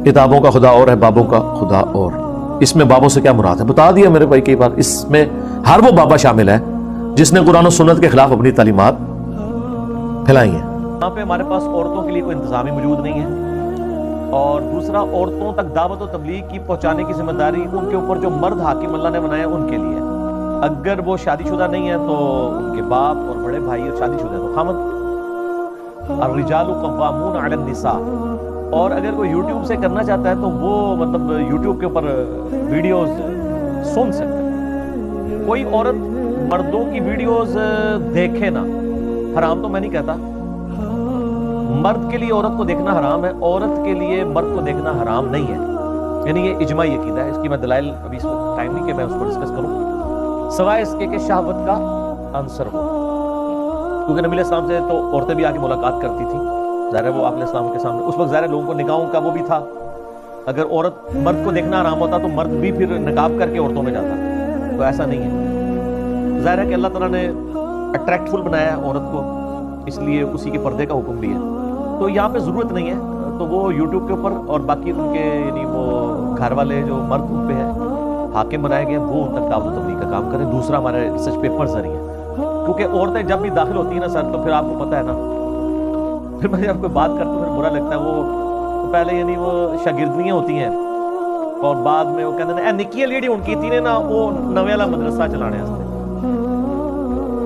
किताबों का खुदा और है, बाबों का खुदा और। इसमें बाबों से क्या मुराद है बता दिया मेरे भाई कई बार। इसमें हर वो बाबा शामिल है जिसने कुरान और सुन्नत के खिलाफ अपनी तालीमात फैलाई है। यहाँ पे हमारे पास औरतों के लिए कोई इंतजाम ही मौजूद नहीं है, और दूसरा औरतों तक दावत और तबलीग की पहुंचाने की जिम्मेदारी उनके ऊपर जो मर्द हाकिम अल्लाह ने बनाया उनके लिए है। अगर वो शादीशुदा नहीं है तो उनके बाप और बड़े भाई, और शादीशुदा है तो खामद। अर्रिजालु कव्वामून अलन निसा। और अगर कोई यूट्यूब से करना चाहता है तो वो मतलब यूट्यूब के ऊपर वीडियोस सुन सकता है। कोई औरत मर्दों की वीडियोस देखे ना, हराम तो मैं नहीं कहता, मर्द के लिए औरत को देखना हराम है, औरत के लिए मर्द को देखना हराम नहीं है। यानी ये इजमाई अकीदा है। इसकी मैं दलाइल अभी इस वक्त टाइम नहीं कि मैं उसको डिस्कस करूं, सवाए इसके कि शहवत का आंसर हो। क्योंकि नबी अलैहिस्सलाम से तो औरतें भी आके मुलाकात करती थी, ज़ाहिर है वो आप अलैहिस्सलाम के सामने उस वक्त ज़ाहिर लोगों को निकाहों का वो भी था। अगर औरत मर्द को देखना हराम होता तो मर्द भी फिर निकाब करके औरतों में जाता, तो ऐसा नहीं है। ज़ाहिर है कि अल्लाह ताला ने अट्रैक्टफुल बनाया है औरत को, इसलिए उसी के पर्दे का हुक्म भी है। तो यहाँ पे ज़रूरत नहीं है, तो वो यूट्यूब के ऊपर और बाकी उनके यानी वो घर वाले जो मर्द उन पे है हाकिम बनाए गए, वो उन तक दावत तबलीग का काम करें। दूसरा हमारे रिसर्च पेपर जरिए, क्योंकि औरतें जब भी दाखिल होती है ना सर, तो फिर आपको पता है ना, फिर मैं जब कोई बात करता हूँ फिर बुरा लगता है। वो तो पहले यानी वो शागिर्दियाँ होती हैं और बाद में वो कहते हैं निक्की लेडी उनकी थी ने ना वो नवे वाला मदरसा चलाने वास्ते,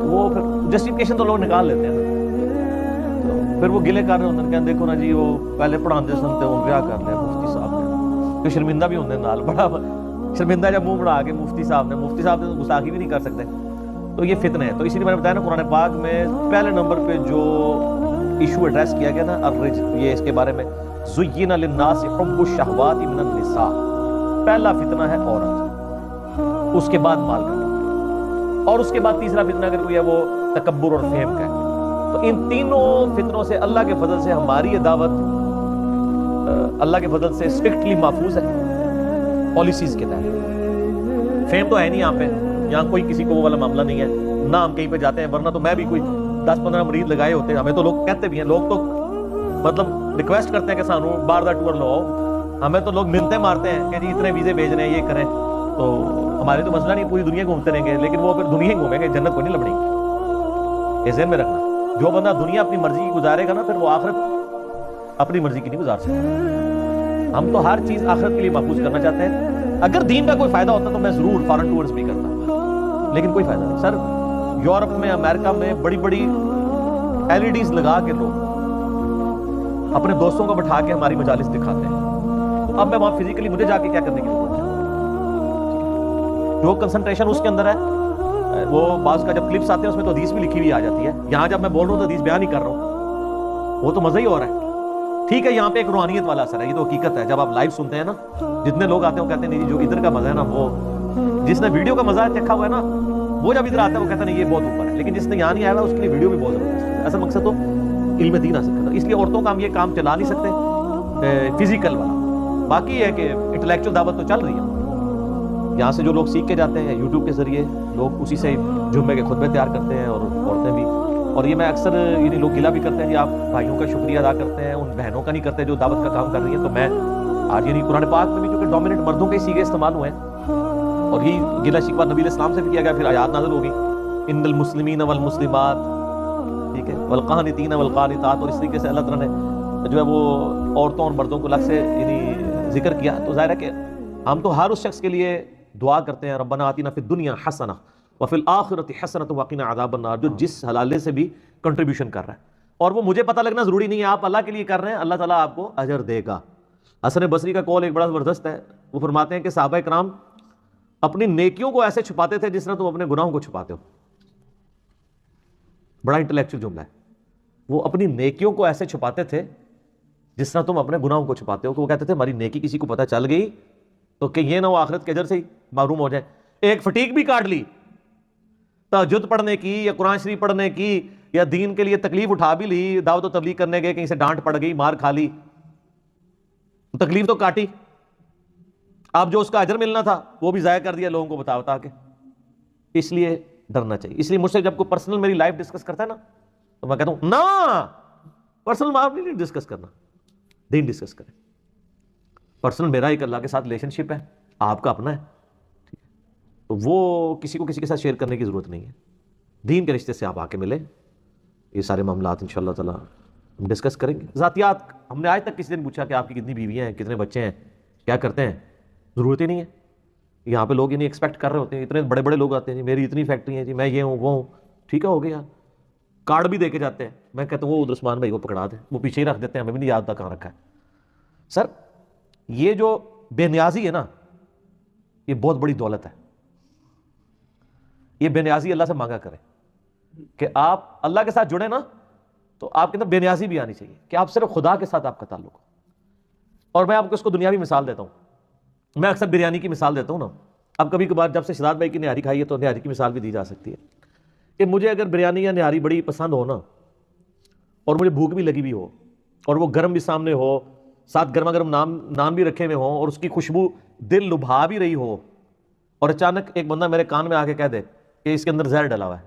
वो फिर जस्टिफिकेशन तो लोग निकाल लेते हैं ना। तो फिर वो गिले कर रहे होते हैं, कहते देखो ना जी वो पहले पढ़ाते सुनते हूँ ब्याह कर लिया मुफ्ती साहब ने, तो शर्मिंदा भी होंगे नाल, बड़ा शर्मिंदा जब मुंह बढ़ा के मुफ्ती साहब ने तो गुस्ताखी भी नहीं कर सकते। तो ये फितने है। तो इसीलिए मैंने बताया ना कुरान पाक में पहले नंबर पे जो इशू एड्रेस किया गया ना ये इसके बारे में ज़ुय्यिना लिन्नासि हुब्बुश शहवाति मिनन निसा। पहला फितना है औरत, उसके बाद माल का, और उसके बाद तीसरा फितना अगर कोई है वो तकब्बुर और फेम का है। तो इन तीनों फितनों से अल्लाह के फजल से हमारी ये दावत अल्लाह के फजल से स्ट्रिक्टली महफूज है पॉलिसीज के तहत। फेम तो है नहीं यहाँ पे, यहाँ कोई किसी को वो वाला मामला नहीं है ना, हम कहीं पे जाते हैं, वरना तो मैं भी कोई 10-15 मरीज लगाए होते हैं। हमें तो लोग कहते भी हैं, लोग तो मतलब रिक्वेस्ट करते हैं कि सानू बाहर दा टूर लो, हमें तो लोग मिन्नतें मारते हैं कि जी इतने वीजे भेज रहे हैं, ये करें। तो हमारे तो मसला नहीं, पूरी दुनिया घूमते रहेंगे, लेकिन वो फिर दुनिया ही घूमेंगे, जन्नत को नहीं लबड़ेंगे। ये ज़हन में रखना, जो बंदा दुनिया अपनी मर्जी की गुजारेगा ना, फिर वो आखिरत अपनी मर्जी की नहीं गुजार सकता। हम तो हर चीज आखिरत के लिए महफूज करना चाहते हैं। अगर दीन का कोई फायदा होता तो मैं जरूर फॉरेन टूर्स भी करता, लेकिन कोई फायदा नहीं सर। यूरोप में, अमेरिका में बड़ी बड़ी एलईडीज लगा के लोग अपने दोस्तों को बैठा के हमारी मजालिस दिखाते हैं। तो अब मैं वहां फिजिकली मुझे जाके क्या करने की जरूरत है? जो कंसंट्रेशन उसके अंदर है, वो बाज का जब क्लिप्स आते हैं उसमें तो हदीस भी लिखी हुई आ जाती है। यहाँ जब मैं बोल रहा हूँ तो हदीस बयान नहीं कर रहा हूँ, वो तो मजा ही हो रहा है। ठीक है, यहाँ पे एक रूहानियत वाला असर है, ये तो हकीकत है। जब आप लाइव सुनते हैं ना, जितने लोग आते हैं वो कहते हैं नहीं जो इधर का मजा है ना, वो जिसने वीडियो का मजा चखा हुआ है ना, वो जब इधर आता है वो कहता है नहीं ये बहुत ऊपर है। लेकिन जिसने यहाँ नहीं आया उसके लिए वीडियो भी बहुत जरूरत है। असल मकसद तो इल्म दीन हासिल करना। इसलिए औरतों का हम ये काम चला नहीं सकते फिजिकल वाला। बाकी है कि इंटेलेक्चुअल दावत तो चल रही है, यहाँ से जो लोग सीख के जाते हैं यूट्यूब के जरिए, लोग उसी से जुम्मे के खुतबे तैयार करते हैं, और औरतें भी। और ये मैं अक्सर यानी लोग गिला भी करते हैं जी आप भाइयों का शुक्रिया अदा करते हैं, उन बहनों का नहीं करते जो दावत का काम कर रही है। तो मैं आज यानी कुरान पाक में भी क्योंकि डोमिनेंट मर्दों के सीगे इस्तेमाल हुए हैं, और ये गिला शिकवा नबी अलैहिस्सलाम से भी किया गया, फिर आयात नाज़िल हो गई इन्नल मुस्लिमीन वल मुस्लिमात, ठीक है, वल क़ानितीन वल क़ानितात। और इस तरीके से अल्लाह ताला ने जो है वो औरतों और मर्दों को अलग से यानी जिक्र किया। तो ज़ाहिर है कि हम तो हर उस शख्स के लिए दुआ करते हैं, रब्बना आतिना फिद दुनिया हसना व फिल आखिरति हसनतन व क़िना अज़ाबन नार, जो जिस हलाले से भी कंट्रीब्यूशन कर रहा है। और वो मुझे पता लगना जरूरी नहीं है, आप अल्लाह के लिए कर रहे हैं, अल्लाह ताला आपको अजर देगा। हसन बसरी का कौल एक बड़ा ज़बरदस्त है, वो फरमाते हैं कि सहाबा इकराम अपनी नेकियों को ऐसे छुपाते थे जिस तरह तुम अपने गुनाहों को छुपाते हो। बड़ा इंटेलेक्चुअल जुमला है। वो अपनी नेकियों को ऐसे छुपाते थे जिस तरह तुम अपने गुनाहों को छुपाते हो। कि वो कहते थे हमारी नेकी किसी को पता चल गई तो कि ये ना वो आखिरत के अजर से ही महरूम हो जाए। एक फटीक भी काट ली, तहज्जुद पढ़ने की या कुरान शरीफ पढ़ने की या दीन के लिए तकलीफ उठा भी ली, दावत और तबलीग करने गए, कहीं से डांट पड़ गई, मार खा ली, तकलीफ तो काटी, अब जो उसका अजर मिलना था वो भी जाया कर दिया लोगों को बता बता के। इसलिए डरना चाहिए। इसलिए मुझसे जब कोई पर्सनल मेरी लाइफ डिस्कस करता है ना, तो मैं कहता हूं ना पर्सनल मामले नहीं डिस्कस करना, दीन डिस्कस करें। पर्सनल मेरा एक अल्लाह के साथ रिलेशनशिप है, आपका अपना है, ठीक है, तो वो किसी को किसी के साथ शेयर करने की ज़रूरत नहीं है। दीन के रिश्ते से आप आके मिले, ये सारे मामलात इंशाअल्लाह ताला हम डिस्कस करेंगे। ज़ातियात हमने आज तक किसी दिन पूछा कि आपकी कितनी बीवियाँ हैं, कितने बच्चे हैं, क्या करते हैं, ज़रूरत ही नहीं है। यहाँ पे लोग ये नहीं एक्सपेक्ट कर रहे होते हैं, इतने बड़े बड़े लोग आते हैं जी मेरी इतनी फैक्ट्री है जी, मैं ये हूँ वो हूँ, ठीक है हो गया, कार्ड भी दे के जाते हैं। मैं कहता हूँ वो उधर उस्मान भाई को पकड़ा दे, वो पीछे ही रख देते हैं, हमें भी नहीं याद था कहाँ रखा है। सर ये जो बेनियाजी है ना, ये बहुत बड़ी दौलत है। ये बेनियाजी अल्लाह से मांगा करें कि आप अल्लाह के साथ जुड़े ना, तो आपके अंदर बेनियाजी भी आनी चाहिए कि आप सिर्फ खुदा के साथ आपका ताल्लुक हो। और मैं आपको इसको दुनियावी मिसाल देता हूँ। मैं अक्सर बिरयानी की मिसाल देता हूँ ना, अब कभी कभार जब से शहजाद भाई की निहारी खाई है तो निहारी की मिसाल भी दी जा सकती है कि मुझे अगर बिरयानी या निहारी बड़ी पसंद हो ना, और मुझे भूख भी लगी भी हो, और वो गर्म भी सामने हो, साथ गर्मा गर्म नान भी रखे हुए हो, और उसकी खुशबू दिल लुभा भी रही हो, और अचानक एक बंदा मेरे कान में आके कह दे कि इसके अंदर जहर डला हुआ है,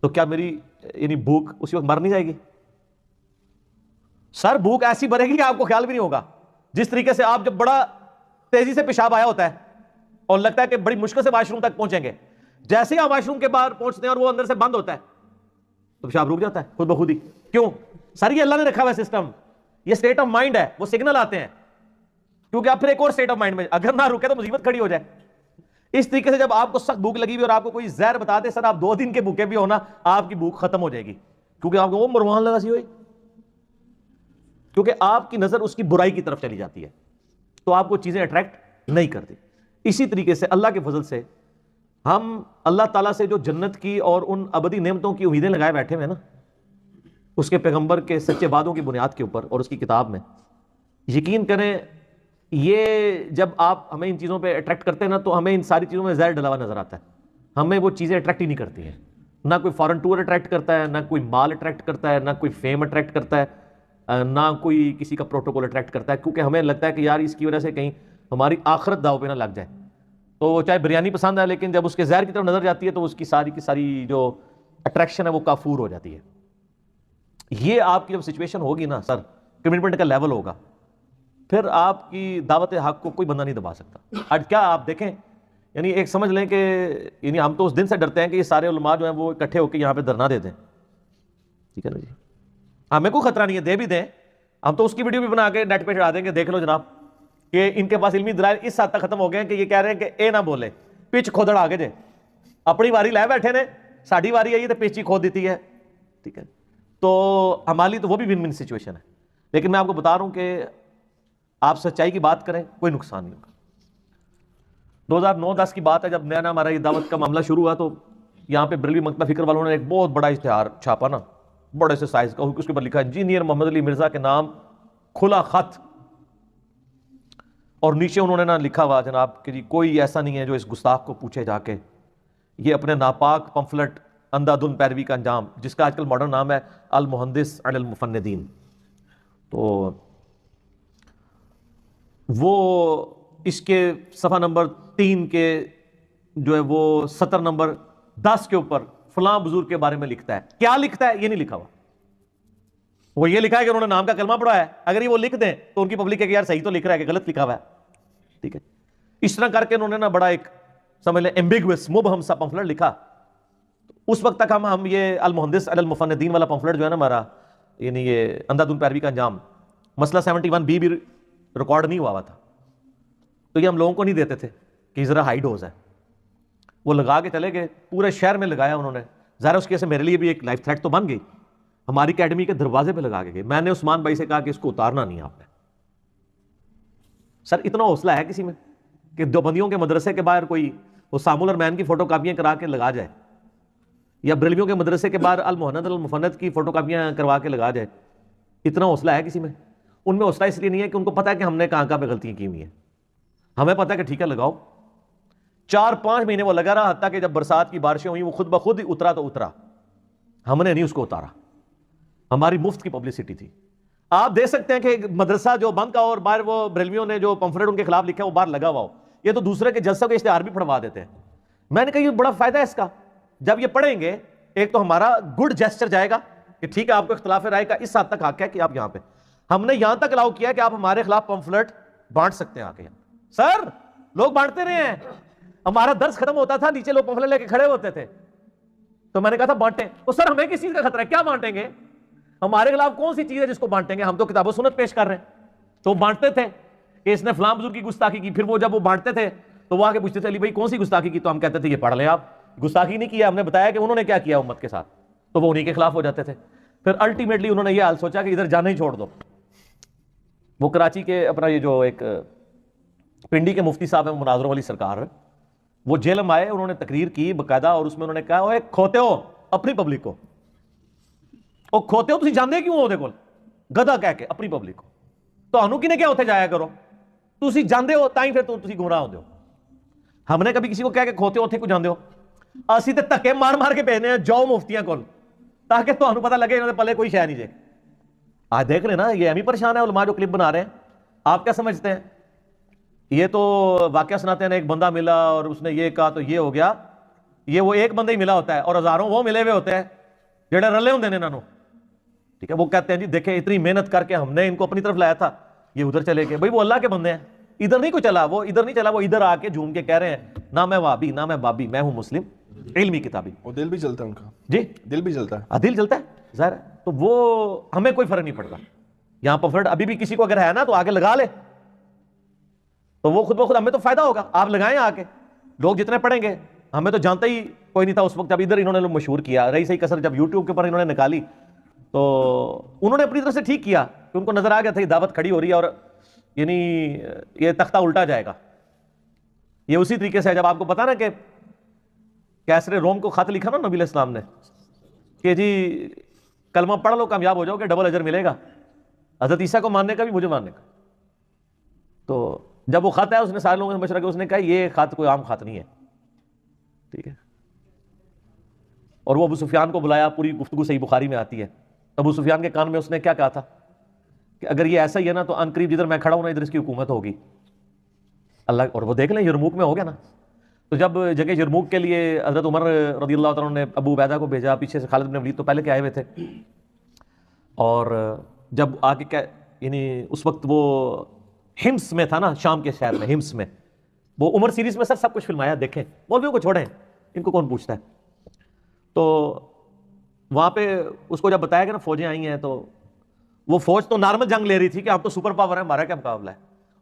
तो क्या मेरी यानी भूख उसी वक्त मर नहीं जाएगी? सर भूख ऐसी भरेगी कि आपको ख्याल भी नहीं होगा। जिस तरीके से आप जब बड़ा तेजी से पेशाब आया होता है और लगता है कि बड़ी मुश्किल से वॉशरूम तक पहुंचेंगे, जैसे ही आप वॉशरूम के बाहर पहुंचते हैं और वो अंदर से बंद होता है तो पेशाब रुक जाता है खुद ब खुद ही। क्यों? सर ये अल्लाह ने रखा हुआ सिस्टम, ये स्टेट ऑफ माइंड है, वो सिग्नल आते हैं, क्योंकि आप फिर एक और स्टेट ऑफ माइंड में अगर ना रुके तो मुसीबत खड़ी हो जाए। इस तरीके से जब आपको सख्त भूख लगी हुई और आपको कोई जहर बता दे, सर आप 2 दिन के भूखे भी होना, आपकी भूख खत्म हो जाएगी, क्योंकि आपको वो मरवान लगा सी हुई, क्योंकि आपकी नजर उसकी बुराई की तरफ चली जाती है, तो आपको चीजें अट्रैक्ट नहीं करती। इसी तरीके से अल्लाह के फजल से हम अल्लाह ताला से जो जन्नत की और उन अबदी नेमतों की उम्मीदें लगाए बैठे हुए हैं ना, उसके पैगंबर के सच्चे वादों की बुनियाद के ऊपर और उसकी किताब में, यकीन करें ये जब आप हमें इन चीज़ों पे अट्रैक्ट करते हैं ना, तो हमें इन सारी चीज़ों में जहर डला हुआ नजर आता है। हमें वो चीज़ें अट्रैक्ट ही नहीं करती हैं। ना कोई फॉरेन टूर अट्रैक्ट करता है, ना कोई माल अट्रैक्ट करता है, ना कोई फेम अट्रैक्ट करता है, ना कोई किसी का प्रोटोकॉल अट्रैक्ट करता है, क्योंकि हमें लगता है कि यार इसकी वजह से कहीं हमारी आखिरत दाव पे ना लग जाए। तो चाहे बिरयानी पसंद है, लेकिन जब उसके जहर की तरफ नजर जाती है तो उसकी सारी की सारी जो अट्रैक्शन है वो काफूर हो जाती है। ये आपकी जब सिचुएशन होगी ना सर, कमिटमेंट का लेवल होगा, फिर आपकी दावत हक को कोई बंदा नहीं दबा सकता। आज क्या आप देखें, यानी एक समझ लें कि यानी हम तो उस दिन से डरते हैं कि ये सारे उलमा जो हैं वो इकट्ठे होकर यहाँ पे धरना दे दें, ठीक है ना जी, हमें कोई खतरा नहीं है, दे भी दें, हम तो उसकी वीडियो भी बना के नेट पे चढ़ा देंगे, देख लो जनाब कि इनके पास इल्मी दलाइल इस हद तक खत्म हो गए हैं कि ये कह रहे हैं कि ए ना बोले, पिच खोदड़ आगे जे, अपनी वारी लै बैठे ने, साड़ी वारी आई तो पिच ही खोद देती है, ठीक है। तो हमारी तो वो भी विन विन सिचुएशन है। लेकिन मैं आपको बता रहा हूं कि आप सच्चाई की बात करें, कोई नुकसान नहीं होगा। 2009-10 की बात है, जब नया ना हमारा ये दावत का मामला शुरू हुआ, तो यहाँ पे बरेलवी मकतब फिक्र वालों ने एक बहुत बड़ा इश्तिहार छापा ना, बड़े से साइज का, उसके ऊपर लिखा इंजीनियर मोहम्मद अली मिर्जा के नाम खुला खत, और नीचे उन्होंने ना लिखा हुआ जनाब कि जी कोई ऐसा नहीं है जो इस गुस्ताख को पूछे जाके ये अपने नापाक पंफलेट अंधाधुन पैरवी का अंजाम, जिसका आजकल मॉडर्न नाम है अल मुहंदिस अल मुफन्निदीन, तो वो इसके सफ़ा नंबर 3 के जो है वो सतर नंबर 10 के ऊपर फलां बुजुर्ग के बारे में लिखता है। क्या लिखता है ये नहीं लिखा हुआ, वो ये लिखा है कि उन्होंने नाम का कलमा पढ़ा है। अगर ये वो लिख दें तो उनकी पब्लिक है कि यार सही तो लिख रहा है कि गलत लिखा हुआ है, ठीक है। इस तरह करके उन्होंने ना बड़ा एक समझ लें एम्बिगुअस मुबहम सा पंफलेट लिखा। उस वक्त तक हम ये अल मुहंदिस अल मुफन्निदीन वाला पंफलेट जो है ना हमारा, यानी ये अंधाधुन पैरवी का अंजाम, मसला 71B भी रिकॉर्ड नहीं हुआ था, तो ये हम लोगों को नहीं देते थे कि जरा हाई डोज है, वो लगा के चले गए, पूरे शहर में लगाया उन्होंने। ज़ाहिर उसकी वजह से मेरे लिए भी एक लाइफ थ्रेट तो बन गई, हमारी अकेडमी के दरवाजे पे लगा के गए। मैंने उस्मान भाई से कहा कि इसको उतारना नहीं आपने। सर इतना हौसला है किसी में कि देवबंदियों के मदरसे के बाहर कोई वो सामुल और मैन की फोटो कापियां करा के लगा जाए, या बरेलवियों के मदरसे के बाहर अल मुहन्नद अल मुफन्नद की फोटो कापियां करवा के लगा जाए? इतना हौसला है किसी में? उनमें हौसला इसलिए नहीं है कि उनको पता है कि हमने कहाँ कहाँ पे गलतियां की हुई हैं। हमें पता है कि ठीक है लगाओ। 4-5 महीने वो लगा रहा, हत्ता कि जब बरसात की बारिशें हुई वो खुद ब खुद ही उतरा तो उतरा, हमने नहीं उसको उतारा। हमारी मुफ्त की पब्लिसिटी थी। आप देख सकते हैं कि मदरसा जो बंद का और बाहर वो बरेलवियों ने जो पंफलेट उनके खिलाफ लिखा है वो बाहर लगा हुआ हो, ये तो दूसरे के जलसों के इश्तिहार भी पढ़वा देते हैं। मैंने कहा ये बड़ा फायदा है इसका, जब ये पढ़ेंगे एक तो हमारा गुड जेस्चर जाएगा कि ठीक है आपको इख्तिलाफ राय का इस हद तक हक है कि आप यहाँ पे, ہم نے یہاں تک الاؤ کیا کہ آپ ہمارے خلاف پمفلٹ بانٹ سکتے ہیں آ کے. سر لوگ بانٹتے رہے ہیں, ہمارا درس ختم ہوتا تھا نیچے لوگ پمفلٹ لے کے کھڑے ہوتے تھے, تو میں نے کہا تھا بانٹیں. تو سر ہمیں کس چیز کا خطرہ ہے, کیا بانٹیں گے, ہمارے خلاف کون سی چیز ہے جس کو بانٹیں گے, ہم تو کتاب و سنت پیش کر رہے ہیں. تو بانٹتے تھے کہ اس نے فلاں بزرگ کی گستاخی کی, پھر وہ جب وہ بانٹتے تھے تو وہ آگے پوچھتے تھے علی بھائی کون سی گستاخی کی, تو ہم کہتے تھے یہ پڑھ لیں آپ, گستاخی نہیں کیا, ہم نے بتایا کہ انہوں نے کیا کیا امت کے ساتھ, تو وہ انہی کے خلاف ہو جاتے تھے. پھر الٹیمیٹلی انہوں نے یہ حال سوچا کہ ادھر جانا ہی چھوڑ دو. وہ کراچی کے اپنا یہ جو ایک پنڈی کے مفتی صاحب ہیں مناظروں والی سرکار, وہ جیل میں آئے, انہوں نے تقریر کی باقاعدہ, اور اس میں انہوں نے کہا اوے کھوتے ہو اپنی پبلک کو, او کھوتے ہو تسی جاندے کیوں ہو دے کول گدھا کہہ کے اپنی پبلک کو, تو انو کنے کیا ہوتے جایا کرو, تسی جاندے ہو تائیں پھر تسی گمراہ ہوندے ہو. ہم نے کبھی کسی کو کہا کہ کھوتے ہو تھے کو جاندے ہو, اسی تے تکے مار مار کے بھیجنے ہیں جاؤ مفتیاں کول, تاکہ تو انو پتہ لگے انہوں نے پلے کوئی شے نہیں جے. آج دیکھ رہے نا یہ ہم ہی پریشان ہے علماء جو کلپ بنا رہے ہیں. آپ کیا سمجھتے ہیں, یہ تو واقعہ سناتے ہیں, ایک بندہ ملا اور اس نے یہ کہا تو یہ ہو گیا, یہ وہ ایک بندہ ہی ملا ہوتا ہے اور ہزاروں وہ ملے ہوئے ہوتے ہیں جڑے رلے ہوندے نے انہاں نو, ٹھیک ہے. وہ کہتے ہیں جی دیکھیں اتنی محنت کر کے ہم نے ان کو اپنی طرف لایا تھا, یہ ادھر چلے گئے. بھائی وہ اللہ کے بندے ہیں, ادھر نہیں کوئی چلا, وہ ادھر نہیں چلا, وہ ادھر آ کے جھوم کے کہہ رہے ہیں نہ میں وابی نہ میں بابی, میں ہوں مسلم علمی کتابی. وہ دل بھی چلتا ہے ان کا, جی دل بھی چلتا ہے, دل چلتا ہے ظاہر ہے. تو وہ ہمیں کوئی فرق نہیں پڑتا. یہاں پمفلٹ ابھی بھی کسی کو اگر ہے نا تو آگے لگا لے, تو وہ خود بخود ہمیں تو فائدہ ہوگا. آپ لگائیں آ کے, لوگ جتنے پڑھیں گے, ہمیں تو جانتا ہی کوئی نہیں تھا اس وقت جب ادھر انہوں نے مشہور کیا. رہی صحیح کسر جب یوٹیوب کے اوپر انہوں نے نکالی تو انہوں نے اپنی طرف سے ٹھیک کیا کہ ان کو نظر آ گیا تھا یہ دعوت کھڑی ہو رہی ہے اور یعنی یہ تختہ الٹا جائے گا. یہ اسی طریقے سے جب آپ کو پتا نا کہ کیسر روم کو خط لکھا نا نبی علیہ السلام نے کہ جی کلمہ پڑھ لو کامیاب ہو جاؤ گے, ڈبل اجر ملے گا, حضرت عیسیٰ کو ماننے کا بھی مجھے ماننے کا. تو جب وہ خط ہے اس نے سارے لوگوں سے مشورہ کیا, اس نے کہا یہ خط کوئی عام خط نہیں ہے, ٹھیک ہے. اور وہ ابو سفیان کو بلایا, پوری گفتگو صحیح بخاری میں آتی ہے. ابو سفیان کے کان میں اس نے کیا کہا تھا کہ اگر یہ ایسا ہی ہے نا تو ان قریب جدھر میں کھڑا ہوں نا ادھر اس کی حکومت ہوگی اللہ. اور وہ دیکھ لیں یرموک میں ہو گیا نا. تو جب جگہ یرموک کے لیے حضرت عمر رضی اللہ تعالیٰ نے ابو عبیدہ کو بھیجا, پیچھے سے خالد بن ولید تو پہلے کے آئے ہوئے تھے, اور جب آگے یعنی اس وقت وہ ہمس میں تھا نا, شام کے شہر میں ہمس میں, وہ عمر سیریز میں سر سب کچھ فلمایا, دیکھیں مولویوں کو چھوڑیں ان کو کون پوچھتا ہے. تو وہاں پہ اس کو جب بتایا کہ نا فوجیں آئی ہیں, تو وہ فوج تو نارمل جنگ لے رہی تھی کہ آپ تو سپر پاور ہیں, ہمارا کیا مقابلہ ہے.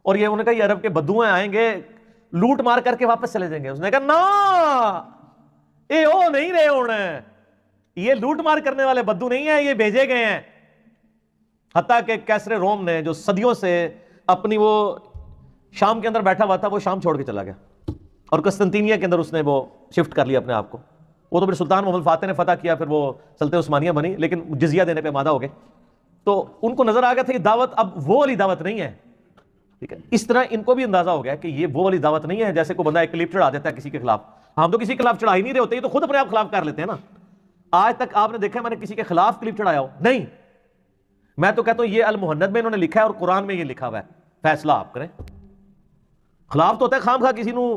اور یہ انہوں نے کہا یہ عرب کے بدو ہیں, آئیں گے لوٹ مار کر کے واپس چلے جائیں گے. اس نے کہا نا اے او نہیں رہے ہونا, یہ لوٹ مار کرنے والے بدو نہیں ہیں, یہ بھیجے گئے ہیں. حتیٰ کہ کیسر روم نے جو صدیوں سے اپنی وہ شام کے اندر بیٹھا ہوا تھا, وہ شام چھوڑ کے چلا گیا اور قسطنطینیہ کے اندر اس نے وہ شفٹ کر لیا اپنے آپ کو. وہ تو پھر سلطان محمد فاتح نے فتح کیا, پھر وہ سلطنت عثمانیہ بنی, لیکن جزیہ دینے پہ آمادہ ہو گئے. تو ان کو نظر آ گیا تھا یہ دعوت اب وہ والی دعوت نہیں ہے, ٹھیک ہے. اس طرح ان کو بھی اندازہ ہو گیا کہ یہ وہ والی دعوت نہیں ہے جیسے کوئی بندہ ایک کلپ چڑھا دیتا ہے کسی کے خلاف. ہم تو کسی کے خلاف چڑھا ہی نہیں رہے ہوتے, یہ تو خود اپنے آپ خلاف کر لیتے ہیں نا. آج تک آپ نے دیکھا میں نے کسی کے خلاف کلپ چڑھایا ہو نہیں. میں تو کہتا ہوں یہ المحند میں انہوں نے لکھا ہے اور قرآن میں یہ لکھا ہوا ہے, فیصلہ آپ کریں. خلاف تو ہوتا ہے خام خواہ کسی نو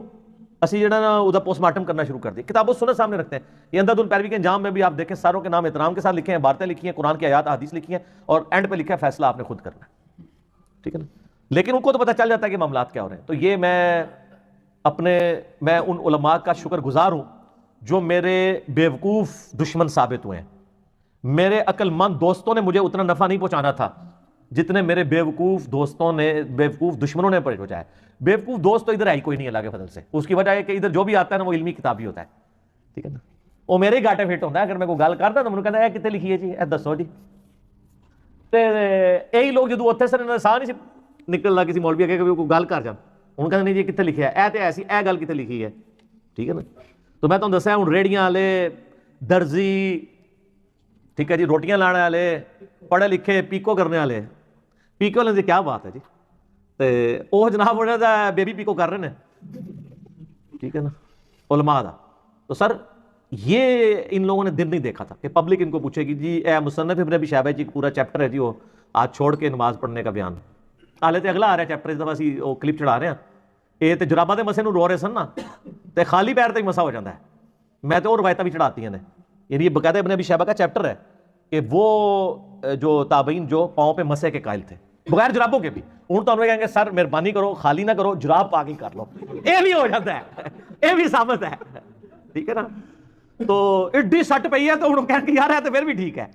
اسی جڑا نا ادھر پوسٹ مارٹم کرنا شروع کر دی. کتاب و سنت سامنے رکھتے ہیں. یہ اندر الپیروی کے انجام میں بھی آپ دیکھیں ساروں کے نام احترام کے ساتھ لکھے ہیں, عبارتیں لکھی ہیں, قرآن کی آیات احادیث لکھی ہیں, اور اینڈ پہ لکھا ہے فیصلہ آپ نے خود کرنا ہے, ٹھیک ہے نا. لیکن ان کو تو پتہ چل جاتا ہے کہ معاملات کیا ہو رہے ہیں. تو یہ میں ان علماء کا شکر گزار ہوں جو میرے بیوقوف دشمن ثابت ہوئے ہیں. میرے عقل مند دوستوں نے مجھے اتنا نفع نہیں پہنچانا تھا جتنے میرے بیوقوف دوستوں نے, بیوقوف دشمنوں نے پہنچایا. بیوقوف دوست تو ادھر آئی کوئی نہیں اللہ کے فضل سے. اس کی وجہ ہے کہ ادھر جو بھی آتا ہے نا وہ علمی کتابی ہوتا ہے, ٹھیک ہے نا. وہ میرے ہی گاٹے فٹ ہوتا ہے. اگر میں کوئی گل کرتا تو مجھے کہتا ہے کتنے لکھی ہے جی, اے دسو جی. یہی لوگ جدو اتنے سر سا نہیں نکلنا کسی مولوی کے کوئی گل کر جان, انہوں نے کہا نہیں جی کتنے لکھا ہے, اے تے ایسی اے گل کتنے لکھی ہے, ٹھیک ہے نا. تو میں تمہیں دسیا ہوں ریڑیاں والے, درزی, ٹھیک ہے جی, روٹیاں لانے والے, پڑھے لکھے پیکو کرنے والے. پیکو والے دی کیا بات ہے جی, وہ جناب بیبی پیکو کر رہے ہیں, ٹھیک ہے نا, علماء دا. تو سر یہ ان لوگوں نے دن نہیں دیکھا تھا کہ پبلک ان کو پوچھے گی جی اے مصنف ابن ابی شیبہ جی پورا چیپٹر ہے جی وہ آج چھوڑ کے نماز پڑھنے کا بیان. حالے تے اگلا آ رہا ہے چیپٹر, اس دفعہ اسی وہ کلپ چڑھا رہے ہیں. یہ تے جراباں دے مسے نو رو رہے سن نا, تے خالی پیر تے مسا ہو جاتا ہے. میں تو اور روایتاں بھی چڑھاتی ہیں نے, یعنی یہ باقاعدہ ابن ابی شیبہ کا چیپٹر ہے کہ وہ جو تابعین جو پاؤں پہ مسے کے قائل تھے بغیر جرابوں کے بھی, ان تو ہمیں کہیں گے سر مہربانی کرو خالی نہ کرو, جراب پا کے کر لو, یہ بھی ہو جاتا ہے, یہ بھی ثابت ہے, ٹھیک ہے نا. تو ایڈی سٹ پئی ہے تو ہن کہن کہ یار ہے تو پھر بھی ٹھیک ہے.